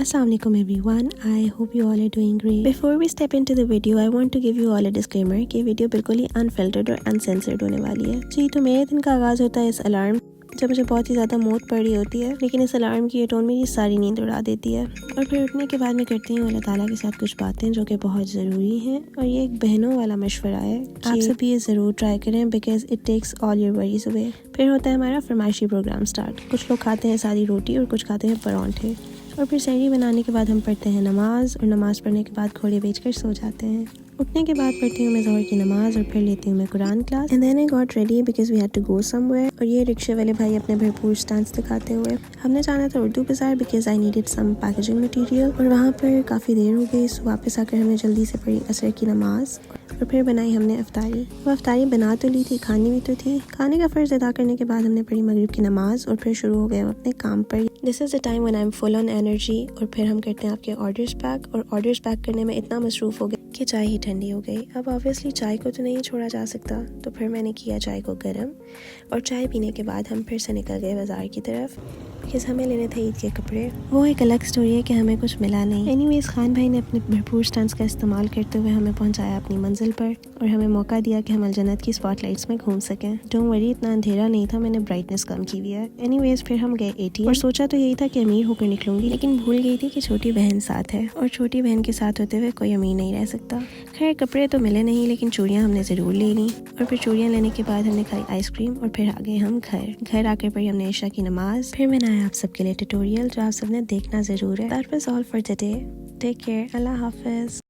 Assalamualaikum everyone. I hope you all are doing great. Before we step into the video, I want to give you all a disclaimer कि video बिल्कुल ही unfiltered और uncensored होने वाली है। जी तो मेरे दिन का आगाज़ होता है इस अलार्म जब मुझे बहुत ही ज़्यादा मौत पड़ रही होती है, लेकिन इस अलार्म की ये टोन मेरी सारी नींद उड़ा देती है। और फिर उठने के बाद मैं करती हूँ अल्लाह ताला के साथ कुछ बातें जो कि बहुत ज़रूरी हैं, और ये एक बहनों वाला मशवरा है। आप सब ये ज़रूर ट्राई करें because it takes all your worries away. फिर होता है हमारा फरमाइशी प्रोग्राम स्टार्ट। कुछ लोग खाते हैं सादी रोटी और कुछ खाते हैं परांठे, और फिर सहरी बनाने के बाद हम पढ़ते हैं नमाज, और नमाज पढ़ने के बाद घोड़े बेचकर सो जाते हैं। उठने के बाद पढ़ती हूँ मैं ज़ोहर की नमाज, और फिर लेती हूँ मैं Quran class. And then I got ready because we had to go somewhere. और ये रिक्शे वाले भाई अपने भरपूर स्टांस दिखाते हुए, हमने जाना था Urdu Bazaar because I needed some packaging material, और वहाँ पर काफ़ी देर हो गई। सो वापस आकर हमने जल्दी से पढ़ी असर की नमाज, और फिर बनाई हमने अफ्तारी। वो अफ्तारी बना तो ली थी, खानी भी तो थी। खाने का फ़र्ज़ अदा करने के बाद हमने पढ़ी मगरिब की नमाज, और फिर शुरू हो गए हम अपने काम पर। This is the time when I am full on energy. और फिर हम करते हैं आपके ऑर्डर्स पैक, और ऑर्डर्स पैक करने में इतना मसरूफ़ हो गए कि चाय ही ठंडी हो गई। अब ऑब्वियसली चाय को तो नहीं छोड़ा जा सकता, तो फिर मैंने किया चाय को गर्म, और चाय पीने के बाद हम फिर से निकल गए बाज़ार की तरफ बिकॉज हमें लेने थे ईद के कपड़े। वो एक अलग स्टोरी है कि हमें कुछ मिला नहीं। एनीवेज खान भाई ने अपने भरपूर स्टंट्स का इस्तेमाल करते हुए हमें पहुंचाया अपनी मंजिल पर, और हमें मौका दिया कि हम अलजन्नत की स्पॉटलाइट्स में घूम सकें। डोंट वरी, इतना अंधेरा नहीं था, मैंने ब्राइटनेस कम की हुई है। एनीवेज फिर हम गए ATM, और सोचा तो यही था कि अमीर होकर निकलूंगी, लेकिन भूल गई थी कि छोटी बहन साथ है, और छोटी बहन के साथ होते हुए कोई अमीर नहीं रह सकता। खैर कपड़े तो मिले नहीं, लेकिन चूड़ियाँ हमने ज़रूर ले ली, और फिर चूड़ियाँ लेने के बाद हमने खाई आइसक्रीम, और फिर आ गए हम घर आकर पढ़ी हमने इशा की नमाज। फिर मैंने आया आप सबके लिए ट्यूटोरियल जो आप सबने देखना ज़रूर है। That was all for today. Take care, अल्लाह हाफिज़।